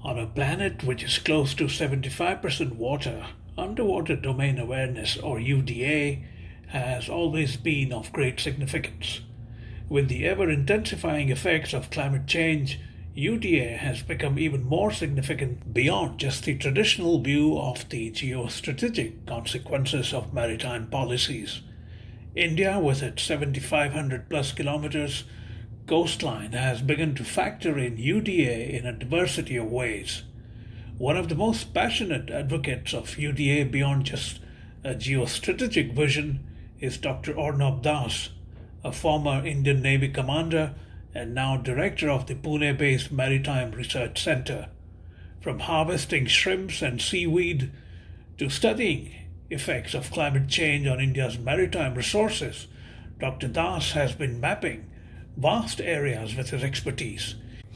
On a planet which is close to 75% water, underwater domain awareness, or UDA, has always been of great significance. With the ever intensifying effects of climate change, UDA has become even more significant beyond just the traditional view of the geostrategic consequences of maritime policies. India, with its 7,500 plus kilometers coastline, has begun to factor in UDA in a diversity of ways. One of the most passionate advocates of UDA beyond just a geostrategic vision is Dr. Arnab Das, a former Indian Navy commander and now director of the Pune based Maritime Research Center. From harvesting shrimps and seaweed to studying effects of climate change on India's maritime resources, Dr. Das has been mapping vast areas with his expertise.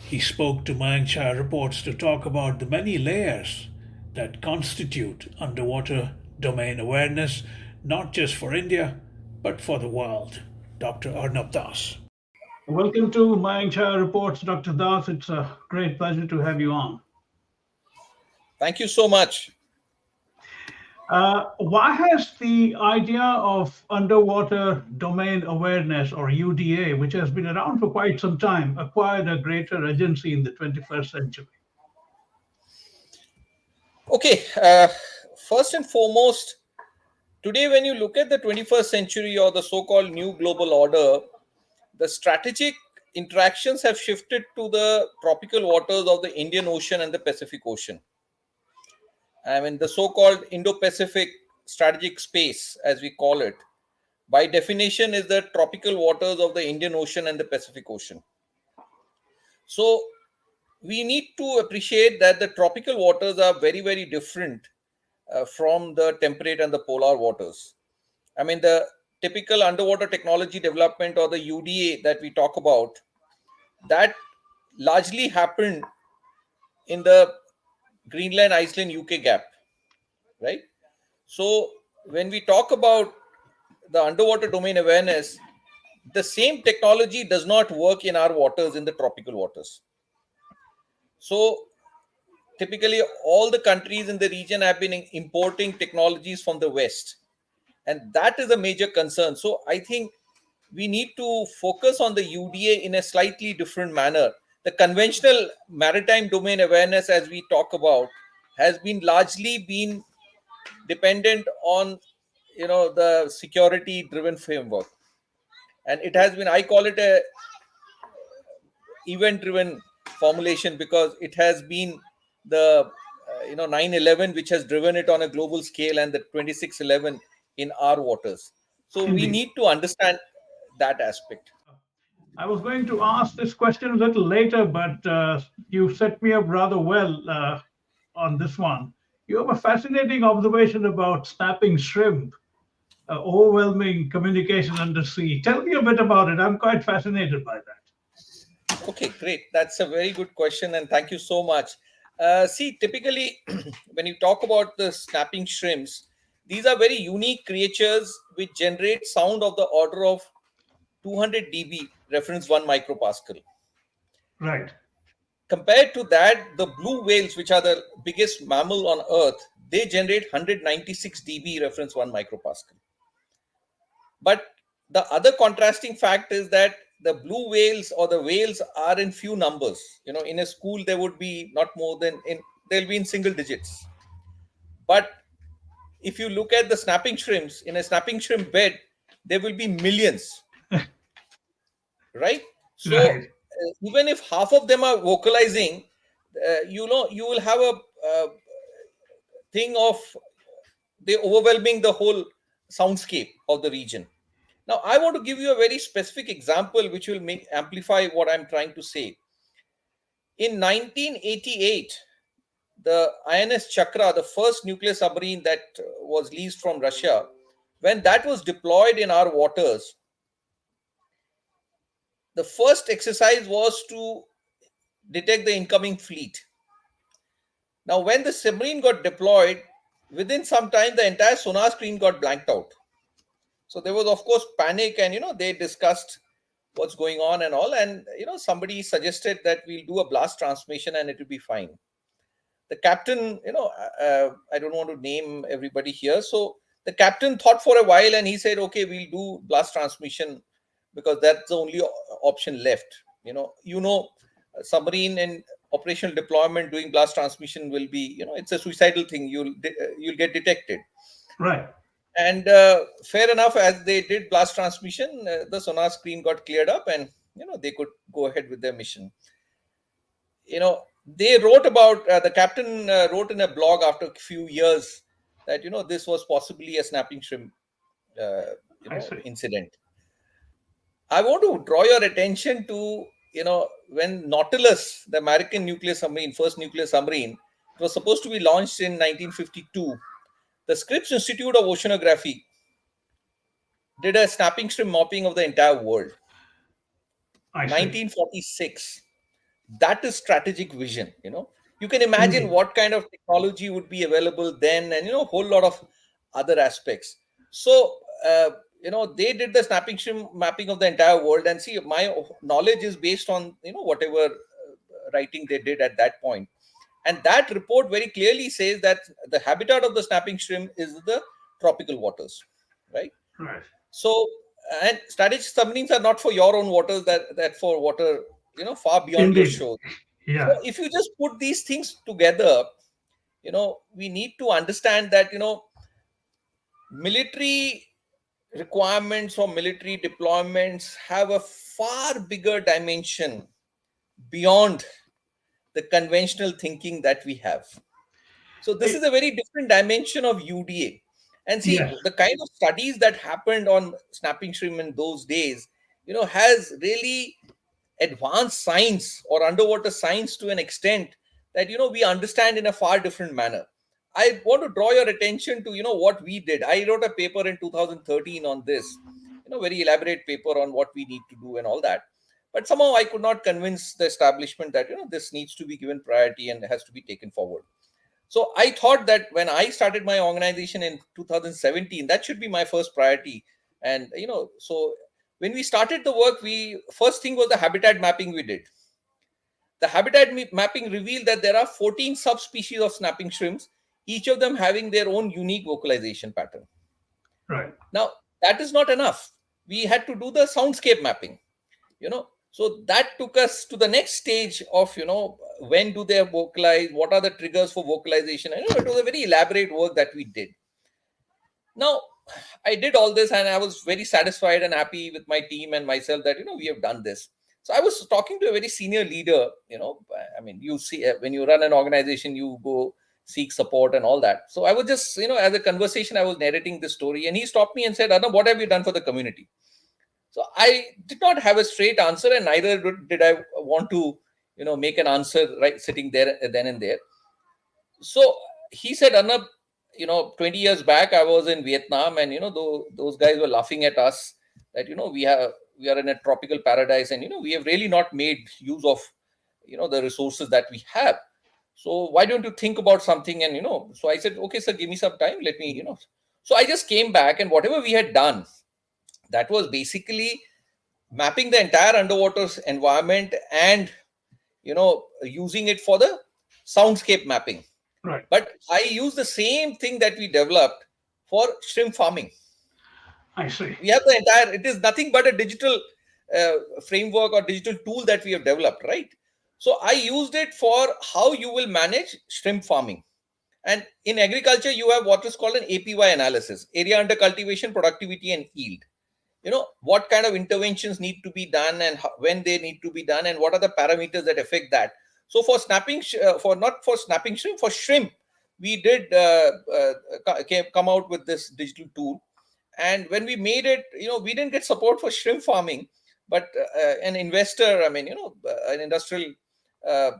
He spoke to Mayank Chhaya reports to talk about the many layers that constitute underwater domain awareness, not just for India, but for the world. Dr. Arnab Das. Welcome to Mayank Chhaya Reports, Dr. Das. It's a great pleasure to have you on. Thank you so much. Why has the idea of underwater domain awareness, or UDA, which has been around for quite some time, acquired a greater urgency in the 21st century? Okay, first and foremost, today when you look at the 21st century or the so-called new global order, the strategic interactions have shifted to the tropical waters of the Indian Ocean and the Pacific Ocean. I mean, the so-called Indo-Pacific strategic space, as we call it, by definition is the tropical waters of the Indian Ocean and the Pacific Ocean. So we need to appreciate that the tropical waters are very, very different from the temperate and the polar waters. I mean, the typical underwater technology development, or the UDA that we talk about, that largely happened in the Greenland, Iceland, UK gap, right? So when we talk about the underwater domain awareness, the same technology does not work in our waters, in the tropical waters. So typically all the countries in the region have been importing technologies from the West, and that is a major concern. So I think we need to focus on the UDA in a slightly different manner. The conventional maritime domain awareness, as we talk about, has been largely been dependent on the security driven framework, and it has been, I call it, a event driven formulation, because it has been the 9/11 which has driven it on a global scale, and the 26/11 in our waters. So we Indeed. need to understand that aspect. I was going to ask this question a little later, but you set me up rather well on this one. You have a fascinating observation about snapping shrimp, overwhelming communication under sea. Tell me a bit about it. I'm quite fascinated by that. Okay, great. That's a very good question, and thank you so much. See, typically, when you talk about the snapping shrimps, these are very unique creatures which generate sound of the order of 200 dB, reference 1 micropascal. Right. Compared to that, the blue whales, which are the biggest mammal on Earth, they generate 196 dB, reference 1 micropascal. But the other contrasting fact is that the blue whales or the whales are in few numbers. In a school, there would be not more than they'll be in single digits. But if you look at the snapping shrimps, in a snapping shrimp bed, there will be millions, right? So Right. even if half of them are vocalizing, you will have a thing of they overwhelming the whole soundscape of the region. Now, I want to give you a very specific example which will amplify what I'm trying to say. In 1988, the INS Chakra, the first nuclear submarine that was leased from Russia, when that was deployed in our waters, the first exercise was to detect the incoming fleet. Now, when the submarine got deployed, within some time, the entire sonar screen got blanked out. So there was, of course, panic, and they discussed what's going on and all. And somebody suggested that we'll do a blast transmission and it will be fine. the captain, I don't want to name everybody here. So the captain thought for a while and he said, okay, we'll do blast transmission because that's the only option left. Submarine and operational deployment doing blast transmission will be, it's a suicidal thing. You'll get detected. Right. And fair enough, as they did blast transmission, the sonar screen got cleared up, and they could go ahead with their mission. They wrote about the captain wrote in a blog after a few years that this was possibly a snapping shrimp I see. incident. I want to draw your attention to when Nautilus, the American nuclear submarine, first nuclear submarine, it was supposed to be launched in 1952. The Scripps Institute of Oceanography did a snapping shrimp mapping of the entire world. I see. 1946. That is strategic vision. You can imagine Indeed. what kind of technology would be available then, and a whole lot of other aspects. So they did the snapping shrimp mapping of the entire world. And see, my knowledge is based on whatever writing they did at that point. And that report very clearly says that the habitat of the snapping shrimp is the tropical waters, right? Right. So, and strategic submarines are not for your own waters, that for water, far beyond your Indeed. shore. So Yeah. if you just put these things together, we need to understand that, military requirements or military deployments have a far bigger dimension beyond the conventional thinking that we have. So this is I- a very different dimension of UDA. And see, yes. the kind of studies that happened on snapping shrimp in those days, has really advanced science or underwater science to an extent that we understand in a far different manner. I want to draw your attention to what we did. I wrote a paper in 2013 on this, very elaborate paper on what we need to do and all that. But somehow I could not convince the establishment that this needs to be given priority and has to be taken forward. So I thought that when I started my organization in 2017, that should be my first priority. And so when we started the work, we first thing was the habitat mapping we did. The habitat mapping revealed that there are 14 subspecies of snapping shrimps, each of them having their own unique vocalization pattern. Right. Now, that is not enough. We had to do the soundscape mapping, So that took us to the next stage of, when do they vocalize? What are the triggers for vocalization? And, it was a very elaborate work that we did. Now, I did all this and I was very satisfied and happy with my team and myself that, we have done this. So I was talking to a very senior leader, I mean, you see, when you run an organization, you go seek support and all that. So I was just, as a conversation, I was narrating this story and he stopped me and said, Arnab, what have you done for the community? So I did not have a straight answer, and neither did I want to, make an answer right sitting there then and there. So he said, Arnab, 20 years back, I was in Vietnam, and those guys were laughing at us that we are in a tropical paradise, and we have really not made use of the resources that we have. So why don't you think about something? And so I said, okay, sir, give me some time. Let me. So I just came back, and whatever we had done, that was basically mapping the entire underwater environment and using it for the soundscape mapping. Right. But I use the same thing that we developed for shrimp farming. I see. We have the entire, it is nothing but a digital framework or digital tool that we have developed, right? So I used it for how you will manage shrimp farming. And in agriculture, you have what is called an APY analysis: area under cultivation, productivity, and yield. What kind of interventions need to be done and when they need to be done, and what are the parameters that affect that. So for for not for snapping shrimp, for shrimp, we did come out with this digital tool. And when we made it, we didn't get support for shrimp farming, but an investor, an industrial uh,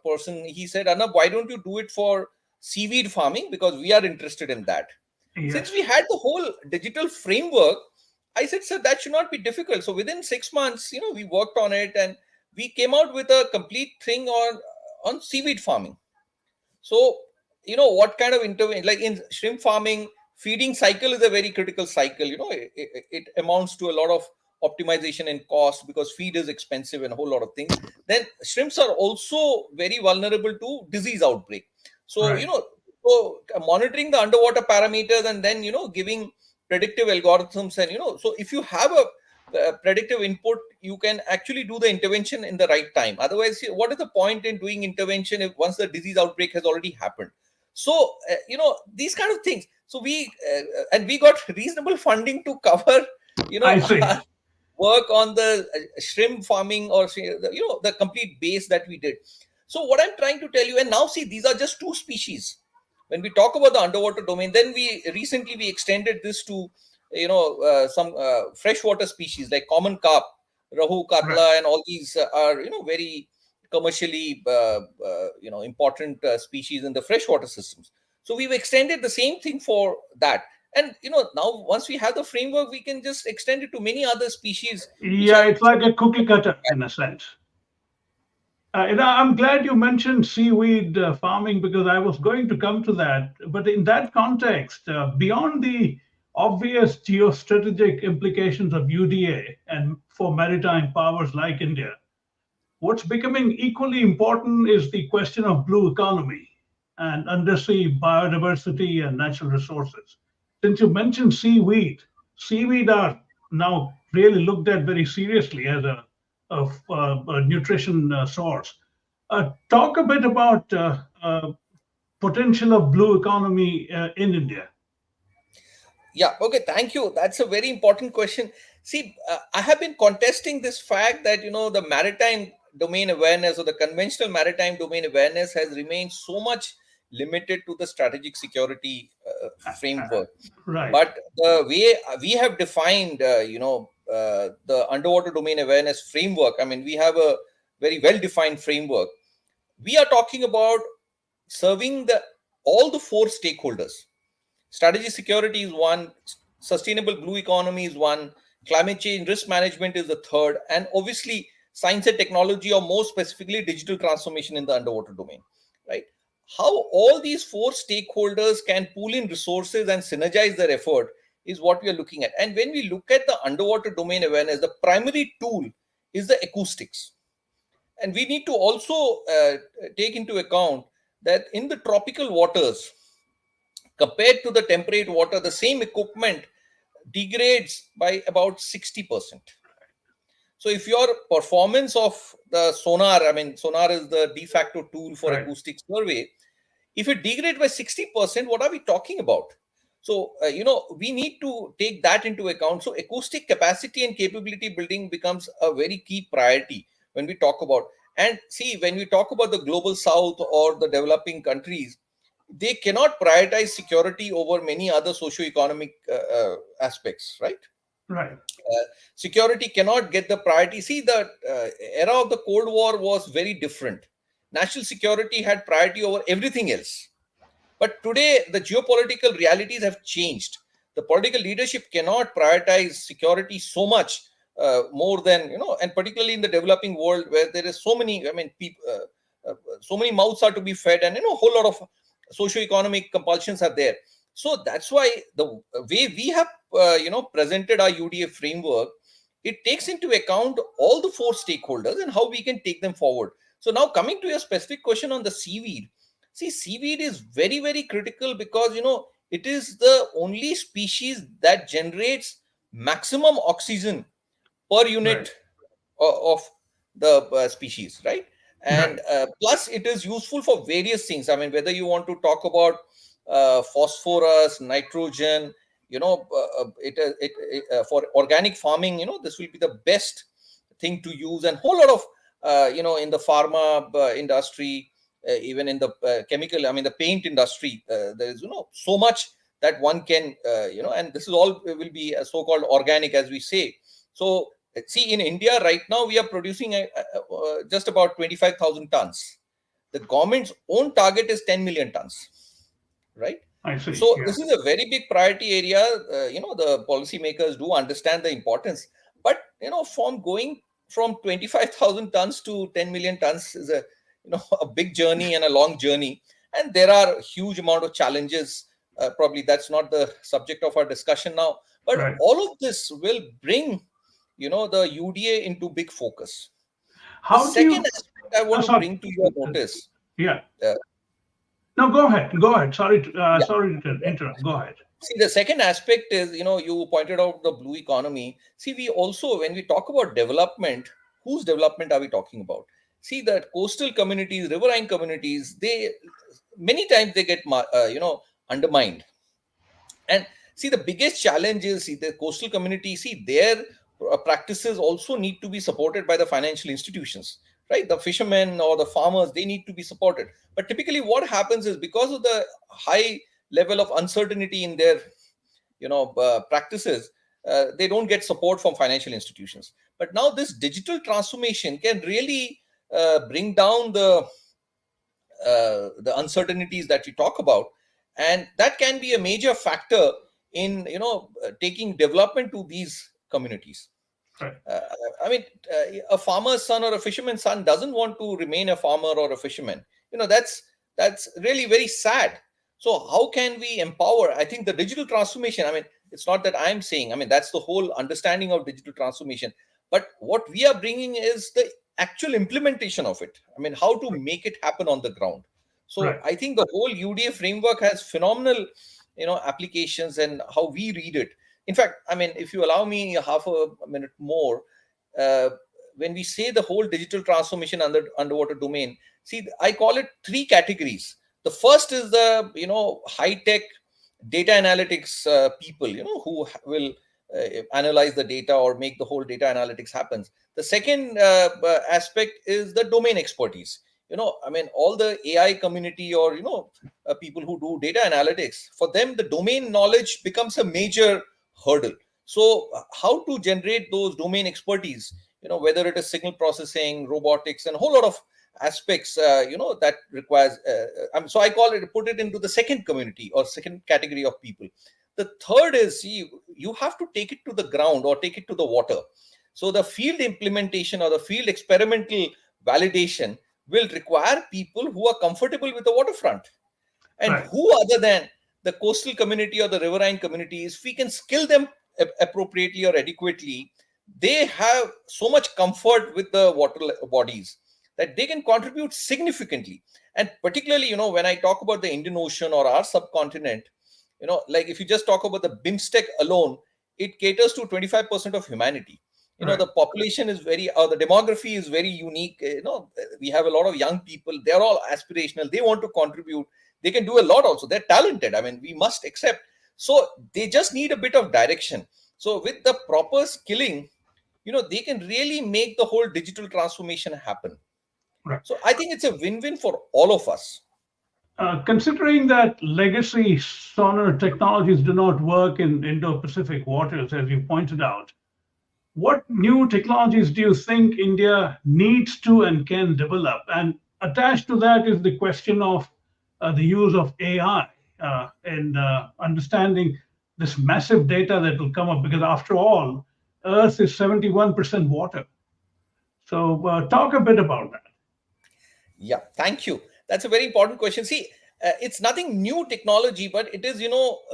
person, he said, Arnab, why don't you do it for seaweed farming, because we are interested in that. Yes. Since we had the whole digital framework, I said, sir, that should not be difficult. So within 6 months, we worked on it and we came out with a complete thing on seaweed farming. So, what kind of intervention, like in shrimp farming, feeding cycle is a very critical cycle. It amounts to a lot of optimization in cost because feed is expensive and a whole lot of things, then shrimps are also very vulnerable to disease outbreak. So, Right. so monitoring the underwater parameters and then, giving predictive algorithms and, so if you have a predictive input, you can actually do the intervention in the right time. Otherwise, what is the point in doing intervention if once the disease outbreak has already happened? So, these kind of things. So and we got reasonable funding to cover, I see. work on the shrimp farming or the complete base that we did. So what I'm trying to tell you, and now see, these are just two species. When we talk about the underwater domain, then we extended this to some freshwater species like common carp, rahu, Right. katla, and all these are very commercially important species in the freshwater systems. So we've extended the same thing for that. And now once we have the framework, we can just extend it to many other species which Yeah, are. it's like a cookie cutter in a sense. I'm glad you mentioned seaweed farming because I was going to come to that. But in that context, beyond the obvious geostrategic implications of UDA and for maritime powers like India, what's becoming equally important is the question of blue economy and undersea biodiversity and natural resources. Since you mentioned seaweed, seaweed are now really looked at very seriously as a nutrition source. Talk a bit about potential of blue economy in India. Yeah, okay, thank you. That's a very important question. See, I have been contesting this fact that, the maritime domain awareness or the conventional maritime domain awareness has remained so much limited to the strategic security framework. Right, But the way we have defined, the underwater domain awareness framework, I mean, we have a very well defined framework. We are talking about serving the all the four stakeholders. Strategy security is one, sustainable blue economy is one, climate change risk management is the third, and obviously science and technology, or more specifically digital transformation in the underwater domain, right? How all these four stakeholders can pool in resources and synergize their effort is what we are looking at. And when we look at the underwater domain awareness, the primary tool is the acoustics. And we need to also take into account that in the tropical waters, compared to the temperate water, the same equipment degrades by about 60%. So if your performance of the sonar, I mean, sonar is the de facto tool for right, acoustic survey, if it degrades by 60%, what are we talking about? So, we need to take that into account. So acoustic capacity and capability building becomes a very key priority when we talk about. And see, when we talk about the global south or the developing countries, they cannot prioritize security over many other socio-economic aspects, right? right, Security cannot get the priority. See, the era of the Cold War was very different. National security had priority over everything else. But today, the geopolitical realities have changed. The political leadership cannot prioritize security so much more than, and particularly in the developing world where there is so many, I mean, people, so many mouths are to be fed, and, a whole lot of socio-economic compulsions are there. So that's why the way we have, presented our UDA framework, it takes into account all the four stakeholders and how we can take them forward. So now coming to your specific question on the seaweed. See, seaweed is very, very critical because, it is the only species that generates maximum oxygen per right, unit of the species, right? And right, plus, it is useful for various things. I mean, whether you want to talk about phosphorus, nitrogen, for organic farming, this will be the best thing to use, and whole lot of in the pharma industry, even in the chemical, I mean the paint industry, there is so much that one can and this is all will be so-called organic, as we say. So see, in India right now we are producing just about 25,000 tons. The government's own target is 10 million tons, right? I see. So Yeah, this is a very big priority area. The policymakers do understand the importance, but from going from 25,000 tons to 10 million tons is a a big journey and a long journey, and there are huge amount of challenges. Probably that's not the subject of our discussion now, but right, all of this will bring the UDA into big focus. The How do second you? aspect I want to Sorry. bring to your notice, Yeah. uh, No, go ahead. Go ahead. Sorry. yeah, Sorry to interrupt. Go ahead. see, the second aspect is, you pointed out the blue economy. See, we also, when we talk about development, whose development are we talking about? See, that coastal communities, riverine communities, they many times they get undermined. And see, the biggest challenge is, see, the coastal community, see, their practices also need to be supported by the financial institutions, right? The fishermen or the farmers, they need to be supported. But typically what happens is, because of the high level of uncertainty in their practices, they don't get support from financial institutions. But now this digital transformation can really bring down the uncertainties that we talk about, and that can be a major factor in taking development to these communities. Right. uh, I mean, a farmer's son or a fisherman's son doesn't want to remain a farmer or a fisherman. That's really very sad. So how can we empower? I think the digital transformation, I mean, it's not that I'm saying, I mean, that's the whole understanding of digital transformation. But what we are bringing is the actual implementation of it. I mean, how to make it happen on the ground. So Right. I think the whole UDA framework has phenomenal, applications, and how we read it. In fact, I mean, if you allow me half a minute more, uh, when we say the whole digital transformation underwater domain, see, I call it three categories. The first is the high tech data analytics people, who will analyze the data or make the whole data analytics happens. The second aspect is the domain expertise. I mean, all the AI community, or people who do data analytics, for them the domain knowledge becomes a major hurdle. So how to generate those domain expertise, whether it is signal processing, robotics, and a whole lot of aspects that requires so I call it, put it into the second community or second category of people. The third is, you have to take it to the ground or take it to the water. So the field implementation or the field experimental validation will require people who are comfortable with the waterfront. And Right. who other than the coastal community or the riverine communities, if we can skill them appropriately or adequately, they have so much comfort with the water bodies that they can contribute significantly. And particularly, when I talk about the Indian Ocean or our subcontinent, like if you just talk about the BIMSTEC alone, it caters to 25% of humanity. Right. The population is the demography is very unique. We have a lot of young people. They're all aspirational. They want to contribute. They can do a lot also. They're talented. I mean, we must accept. So they just need a bit of direction. So with the proper skilling, they can really make the whole digital transformation happen. Right. So I think it's a win-win for all of us. Considering that legacy sonar technologies do not work in Indo-Pacific waters, as you pointed out, what new technologies do you think India needs to and can develop? And attached to that is the question of the use of AI and understanding this massive data that will come up, because after all, Earth is 71% water. So talk a bit about that. Yeah, thank you. That's a very important question. See, it's nothing new technology, but it is,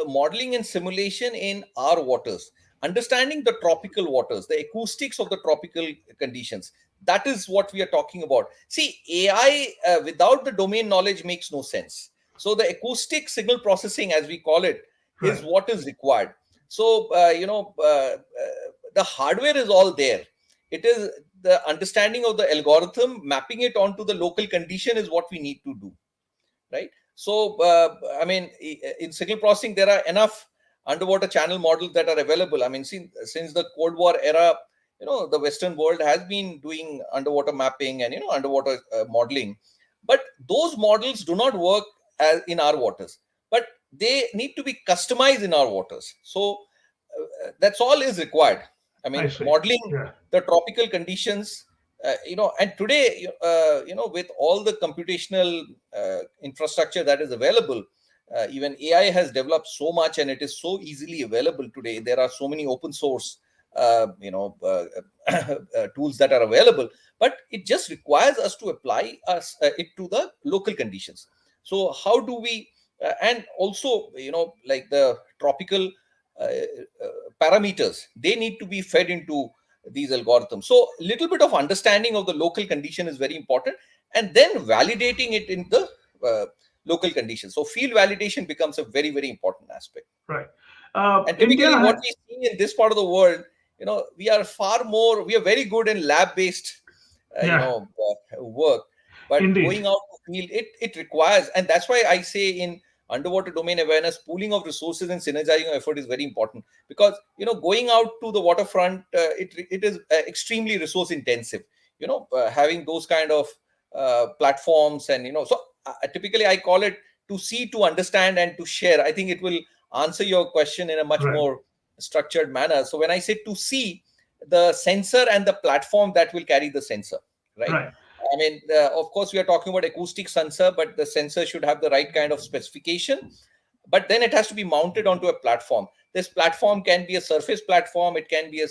modeling and simulation in our waters, understanding the tropical waters, the acoustics of the tropical conditions. That is what we are talking about. See, AI without the domain knowledge makes no sense. So the acoustic signal processing, as we call it, is Right. what is required. So, the hardware is all there. It is the understanding of the algorithm, mapping it onto the local condition is what we need to do, right? So I mean, in signal processing there are enough underwater channel models that are available. I mean, since the Cold War era, the Western world has been doing underwater mapping and underwater modeling, but those models do not work as in our waters, but they need to be customized in our waters. So that's all is required. I I mean, see. modeling Yeah. the tropical conditions, and today, with all the computational infrastructure that is available, even AI has developed so much, and it is so easily available today. There are so many open source, tools that are available, but it just requires us to apply it to the local conditions. So how do we, and also, like the tropical uh, parameters, they need to be fed into these algorithms. So a little bit of understanding of the local condition is very important, and then validating it in the local conditions. So field validation becomes a very, very important aspect. Right. And typically what India, we see in this part of the world, we are we are very good in lab based yeah, work, but indeed. going out to field, it requires, and that's why I say in underwater domain awareness, pooling of resources and synergizing of effort is very important, because going out to the waterfront, it is extremely resource intensive, having those kind of platforms. And so typically I call it to see, to understand, and to share. I think it will answer your question in a much Right. more structured manner. So when I say to see, the sensor and the platform that will carry the sensor, right? Right. I mean, of course, we are talking about acoustic sensor, but the sensor should have the right kind of specification. But then it has to be mounted onto a platform. This platform can be a surface platform, it can be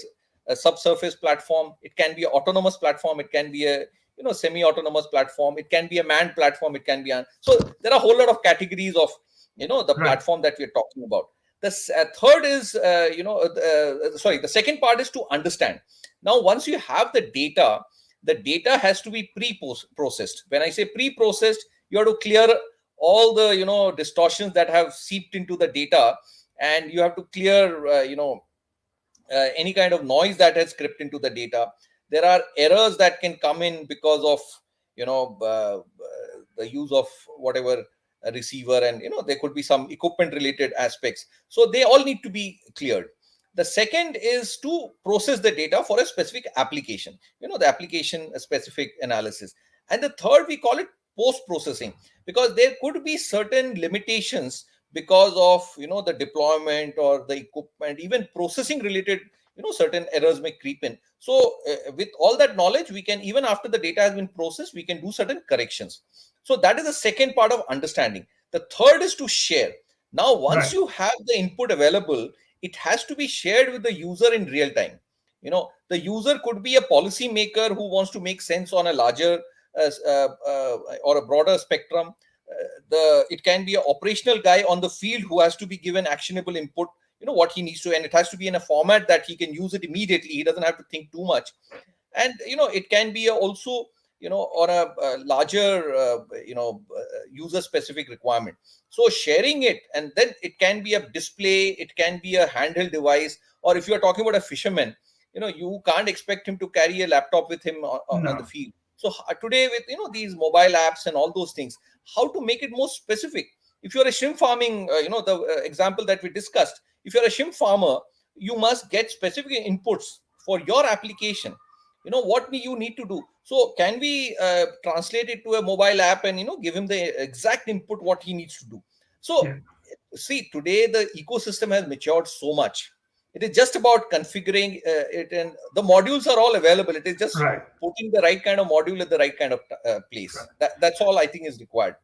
a subsurface platform, it can be an autonomous platform, it can be a semi-autonomous platform, it can be a manned platform, it can be so there are a whole lot of categories of the Right. platform that we're talking about. The third is the second part is to understand. Now once you have the data has to be pre-processed. When I say pre-processed, you have to clear all the distortions that have seeped into the data, and you have to clear any kind of noise that has crept into the data. There are errors that can come in because of the use of whatever a receiver, and there could be some equipment related aspects, so they all need to be cleared. The second is to process the data for a specific application, the application specific analysis. And the third, we call it post processing, because there could be certain limitations because of the deployment or the equipment, even processing related, certain errors may creep in. So with all that knowledge, we can, even after the data has been processed, we can do certain corrections. So that is the second part of understanding. The third is to share. Now once Right. you have the input available, it has to be shared with the user in real time. The user could be a policy maker who wants to make sense on a larger or a broader spectrum. It can be an operational guy on the field who has to be given actionable input, what he needs to, and it has to be in a format that he can use it immediately. He doesn't have to think too much. And it can be also on a larger user specific requirement. So sharing it, and then it can be a display, it can be a handheld device, or if you are talking about a fisherman, you can't expect him to carry a laptop with him on the No. field. So today with these mobile apps and all those things, how to make it more specific. If you're a shrimp farming, the example that we discussed, if you're a shrimp farmer, you must get specific inputs for your application. What you need to do. So can we translate it to a mobile app and give him the exact input what he needs to do. So Yeah. see, today the ecosystem has matured so much. It is just about configuring it, and the modules are all available. It is just Right. putting the right kind of module at the right kind of Right. place. That's all I think is required.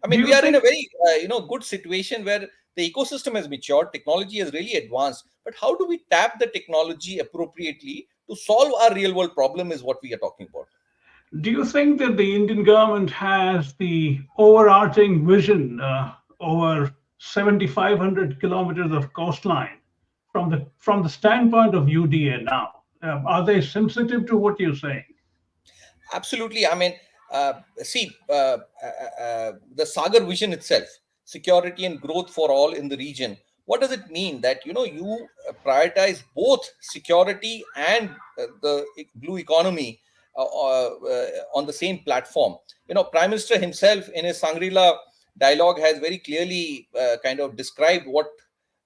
I Do mean, we you are in a think very good situation where the ecosystem has matured, technology has really advanced. But how do we tap the technology appropriately to solve our real world problem is what we are talking about. Do you think that the Indian government has the overarching vision over 7,500 kilometers of coastline from the standpoint of UDA now? Are they sensitive to what you're saying? Absolutely. I mean, see, the Sagar vision itself, security and growth for all in the region. What does it mean that you prioritize both security and the blue economy on the same platform? Prime Minister himself in his Sangrila dialogue has very clearly kind of described what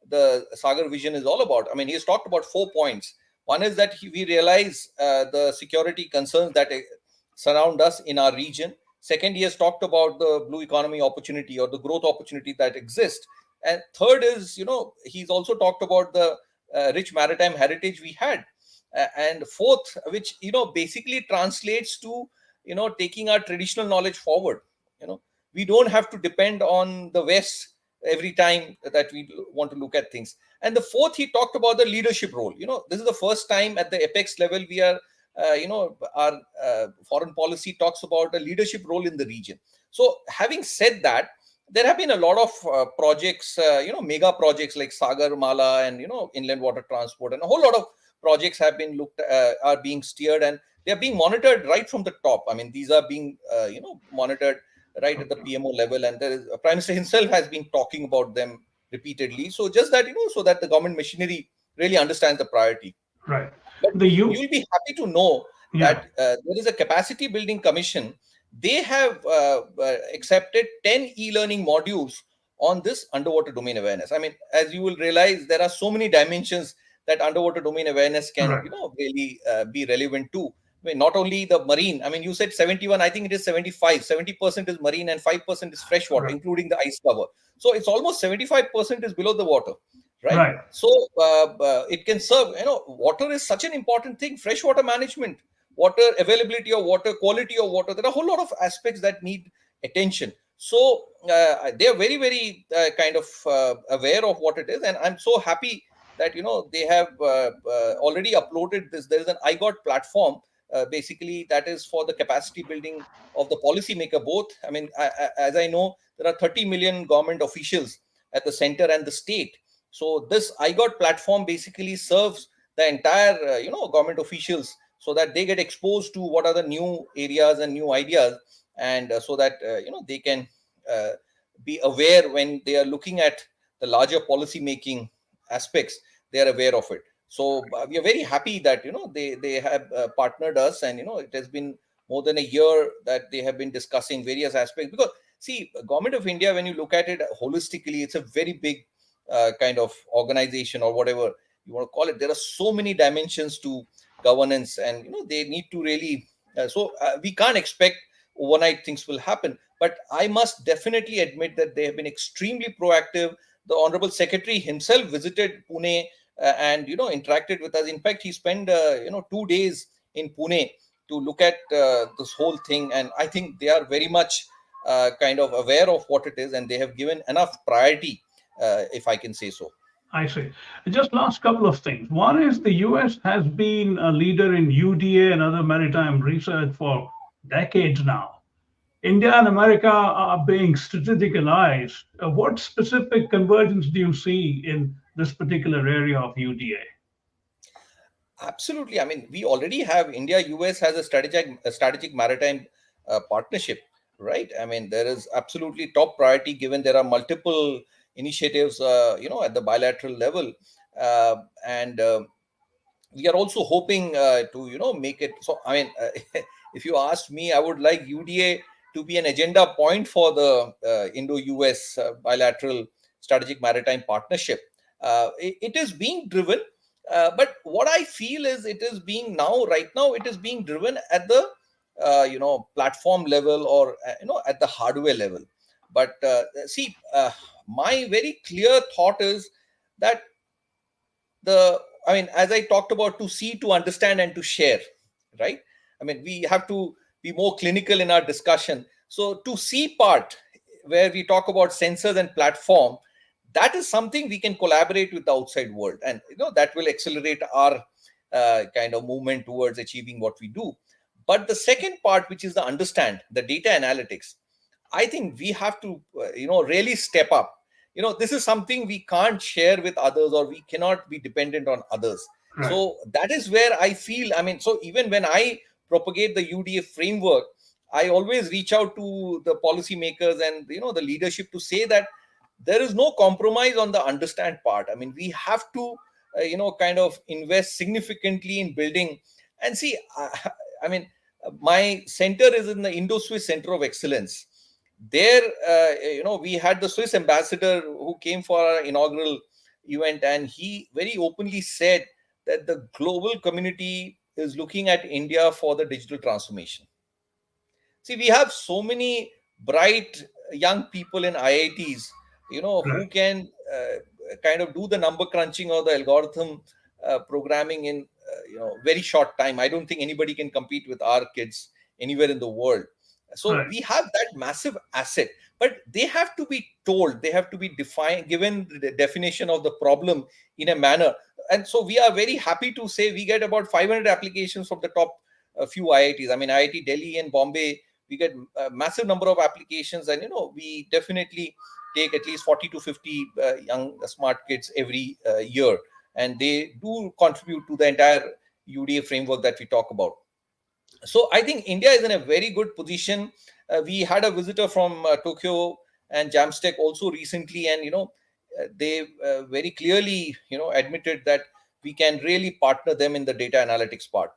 the Sagar vision is all about. I mean, he has talked about 4 points. One is that we realize the security concerns that surround us in our region. Second, he has talked about the blue economy opportunity or the growth opportunity that exists. And third is, he's also talked about the rich maritime heritage we had. And fourth, which, basically translates to, taking our traditional knowledge forward. You know, we don't have to depend on the West every time that we want to look at things. And the fourth, he talked about the leadership role. This is the first time at the apex level we are our foreign policy talks about a leadership role in the region. So having said that, there have been a lot of projects, mega projects like Sagar Mala and, inland water transport, and a whole lot of projects have been are being steered, and they are being monitored right from the top. I mean, these are being monitored right at the PMO level, and there is Prime Minister himself has been talking about them repeatedly. So just that, so that the government machinery really understands the priority. Right. But The you you will be happy to know Yeah. that there is a capacity building commission. They have accepted 10 e-learning modules on this underwater domain awareness. I mean, as you will realize, there are so many dimensions that underwater domain awareness can, Right. really be relevant to. I mean, not only the marine. I mean, you said 71. I think it is 75. 70% is marine and 5% is freshwater, Right. including the ice cover. So it's almost 75% is below the water, right? Right. So it can serve. Water is such an important thing. Freshwater management, water availability of water, quality of water. There are a whole lot of aspects that need attention. So they are very, very kind of aware of what it is, and I'm so happy that they have already uploaded this. There is an I got platform, basically, that is for the capacity building of the policymaker both. I mean, as I know, there are 30 million government officials at the center and the state. So this I got platform basically serves the entire government officials, so that they get exposed to what are the new areas and new ideas, and so that they can uh, be aware when they are looking at the larger policy making aspects. They are aware of it. So we are very happy that they have partnered us, and it has been more than a year that they have been discussing various aspects. Because see, government of India, when you look at it holistically, it's a very big kind of organization, or whatever you want to call it. There are so many dimensions to governance, and they need to really we can't expect overnight things will happen. But I must definitely admit that they have been extremely proactive. The honorable secretary himself visited Pune, and interacted with us. In fact, he spent 2 days in Pune to look at this whole thing, and I think they are very much kind of aware of what it is, and they have given enough priority, if I can say so. I see. Just last couple of things. One is the US has been a leader in UDA and other maritime research for decades now. India and America are being strategic allies. What specific convergence do you see in this particular area of UDA? Absolutely. I mean, we already have India US has a strategic maritime partnership, right? I mean, there is absolutely top priority, given there are multiple initiatives, at the bilateral level, and we are also hoping to make it. So I mean, if you ask me, I would like UDA to be an agenda point for the Indo-US bilateral strategic maritime partnership. It is being driven, but what I feel is it is being right now it is being driven at the platform level, or at the hardware level. But see, my very clear thought is that I mean, as I talked about, to see, to understand, and to share, right? I mean, we have to be more clinical in our discussion. So to see part, where we talk about sensors and platform, that is something we can collaborate with the outside world, and that will accelerate our kind of movement towards achieving what we do. But the second part, which is the understand, the data analytics, I think we have to, really step up. This is something we can't share with others, or we cannot be dependent on others. Right. So that is where I feel, I mean, so even when I propagate the UDA framework, I always reach out to the policymakers and the leadership to say that there is no compromise on the understand part. I mean, we have to, kind of invest significantly in building. And see, I mean, my center is in the Indo-Swiss Center of Excellence. There, we had the Swiss ambassador who came for our inaugural event, and he very openly said that the global community is looking at India for the digital transformation. See, we have so many bright young people in IITs, Right. who can kind of do the number crunching or the algorithm programming in very short time. I don't think anybody can compete with our kids anywhere in the world. So Right. we have that massive asset, but they have to be told, they have to be defined, given the definition of the problem in a manner. And so we are very happy to say we get about 500 applications from the top few IITs. I mean, IIT Delhi and Bombay, we get a massive number of applications, and we definitely take at least 40 to 50 young smart kids every year. and they do contribute to the entire UDA framework that we talk about. So I think India is in a very good position. We had a visitor from Tokyo and Jamstack also recently, and they very clearly admitted that we can really partner them in the data analytics part.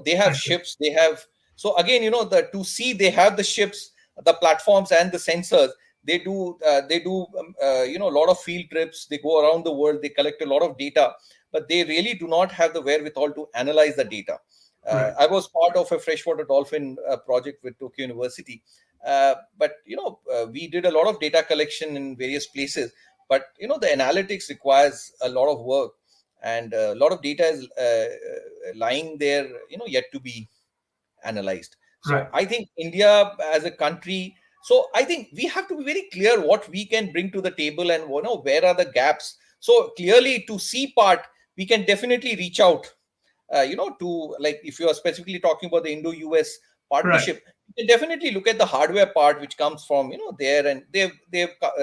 They have ships, they have, so again, the to see, they have the ships, the platforms, and the sensors. They do a lot of field trips, they go around the world, they collect a lot of data, but they really do not have the wherewithal to analyze the data. Right. I was part of a freshwater dolphin project with Tokyo University, but we did a lot of data collection in various places. But the analytics requires a lot of work, and a lot of data is lying there, yet to be analyzed. Right. So I think India as a country. So I think we have to be very clear what we can bring to the table, and where are the gaps. So clearly, to see part, we can definitely reach out to, like, if you are specifically talking about the Indo-US Right. partnership, you can definitely look at the hardware part, which comes from there, and they've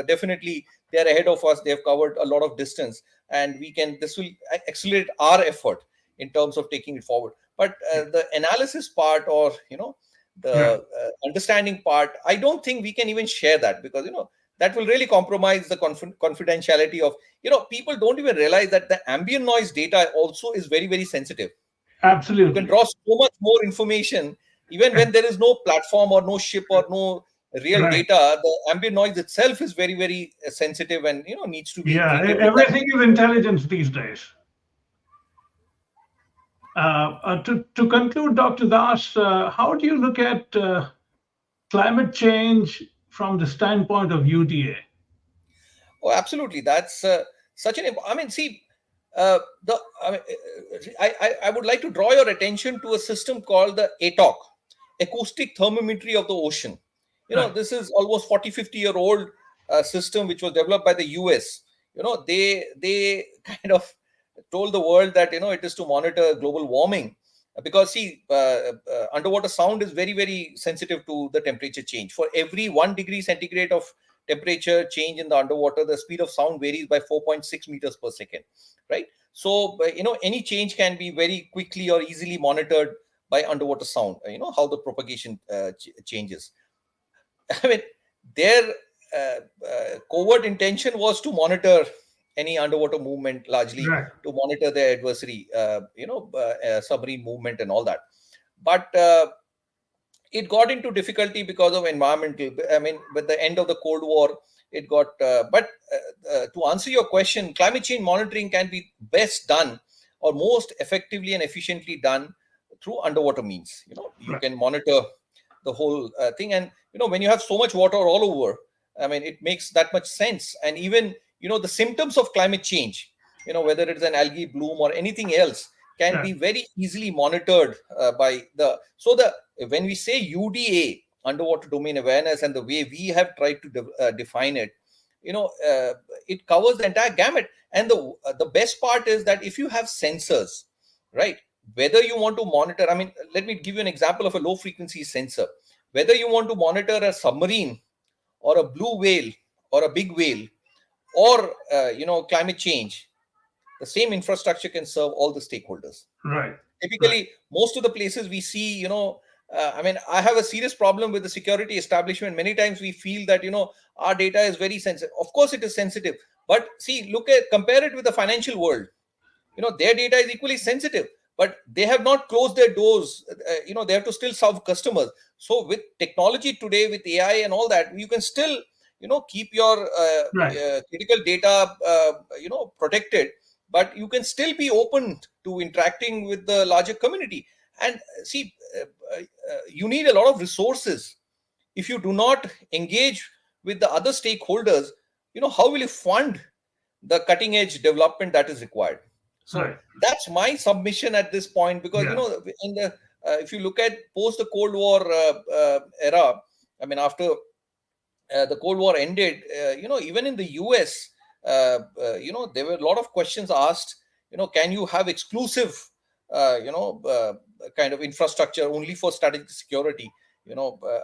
definitely, they're ahead of us. They've covered a lot of distance, and this will accelerate our effort in terms of taking it forward. But the analysis part, or Right. the understanding part, I don't think we can even share that, because that will really compromise the confidentiality of, people don't even realize that the ambient noise data also is very, very sensitive. You can Absolutely. draw so much more information even when there is no platform or no ship or no real Right. data. The ambient noise itself is very, very sensitive, and needs to be Yeah. treated with that. Everything is intelligence these days. To conclude, Dr. Das, how do you look at climate change from the standpoint of UDA? Oh, absolutely. That's such an. I mean, see, the. I mean, I would like to draw your attention to a system called the ATOC, acoustic thermometry of the ocean. Right. This is almost 40-50 year old system, which was developed by the US. They kind of told the world that it is to monitor global warming, because see, underwater sound is very, very sensitive to the temperature change. For every 1 degree centigrade of temperature change in the underwater, the speed of sound varies by 4.6 meters per second, right? So any change can be very quickly or easily monitored by underwater sound. How the propagation changes. I mean, their covert intention was to monitor any underwater movement, largely Right. to monitor their adversary, submarine movement and all that. But it got into difficulty because of environmental. I mean, with the end of the Cold War, it got. But to answer your question, climate change monitoring can be best done, or most effectively and efficiently done, through underwater means. You Right. can monitor the whole thing, and when you have so much water all over, I mean, it makes that much sense. And even the symptoms of climate change, whether it's an algae bloom or anything else, can Right. be very easily monitored by the. So the when we say UDA, underwater domain awareness, and the way we have tried to define it, it covers the entire gamut. And the best part is that if you have sensors, right, whether you want to monitor, I mean, let me give you an example of a low frequency sensor. Whether you want to monitor a submarine, or a blue whale, or a big whale, or climate change, the same infrastructure can serve all the stakeholders. Right. Right. Typically, most of the places we see, I mean, I have a serious problem with the security establishment. Many times we feel that our data is very sensitive. Of course it is sensitive, but see, compare it with the financial world. Their data is equally sensitive, but they have not closed their doors. They have to still serve customers. So with technology today, with AI and all that, you can still keep your Right. critical data protected, but you can still be open to interacting with the larger community. And see, you need a lot of resources. If you do not engage with the other stakeholders, how will you fund the cutting edge development that is required? So Right. that's my submission at this point, because Yeah. in the if you look at post the Cold War era, I mean, after the Cold War ended, even in the US, there were a lot of questions asked. Can you have exclusive, kind of infrastructure only for strategic security?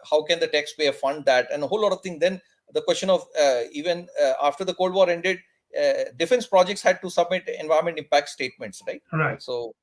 How can the taxpayer fund that, and a whole lot of things. Then the question of, even after the Cold War ended, defense projects had to submit environment impact statements, right? Right. So,